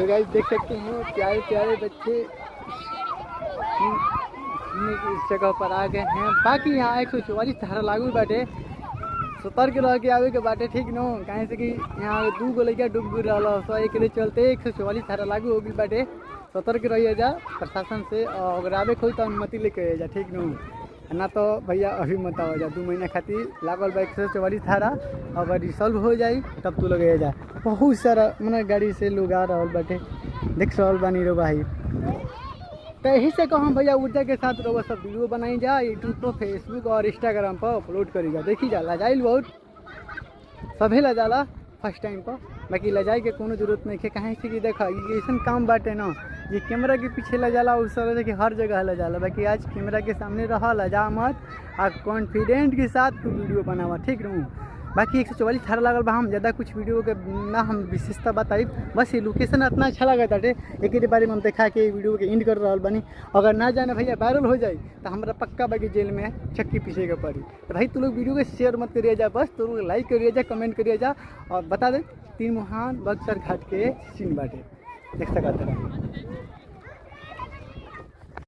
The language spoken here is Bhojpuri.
तो गाइस देख सकते हैं प्यारे प्यारे बच्चे इस जगह पर आ गए हैं। बाकी यहाँ 144 धारा लागू बाटे, सतर्क रह के आवे के बाटे, ठीक न। कहीं से कि यहाँ 2 गो लड़का डूब गिर रहा सो एक चलते 144 धारा लागू हो गई बाटे। सतर्क रहिए जा प्रशासन से, अगर आवे कोई तो अनुमति लेके आइए जा, ठीक न। ना तो भैया अभी मत आओ जा, 2 महीना खातिर लागल बा 144 धारा। अगर रिसॉल्व हो जाई तब तू लोग जा। बहुत सारा मैंने गाड़ी से लोग आ रहा बाटे, देख रहा बानी रो भाई। तो यही से कहूँ भैया ऊर्जा के साथ रहो, सब वीडियो बनाई जा यूट्यूब पर, फेसबुक और इंस्टाग्राम पर अपलोड करी जा। देखी जा लजाइल बहुत सभी लजाला फर्स्ट टाइम पर, बाकी लजाए के कोनो जरूरत नहीं है। कहीं से कि देखा ऐसा काम बाटे ना, ये कैमरा के पीछे लजाला उस तरह कि हर जगह लजाला। बाकी आज कैमरा के सामने रहा, लजा मत और कॉन्फिडेंट के साथ तू वीडियो बनावा, ठीक रहूँ। बाकी 144 धारा लागल बा, हम ज़्यादा कुछ वीडियो के ना हम विशेषता बताई, बस ये लोकेशन इतना अच्छा लगा था एक बारे में हम देखा के वीडियो के एंड कर रहा बनी। अगर ना जाने भैया वायरल हो जाए तो हमारा पक्का बाकी जेल में चक्की पीछे के पड़ी। तो भाई तू लोग वीडियो को शेयर मत करिए जा, बस तू लोग लाइक करिए जा, कमेंट करिए जा और बता दे 3 मुहान बक्सर घाट के सीन बाटे देख सकते हैं।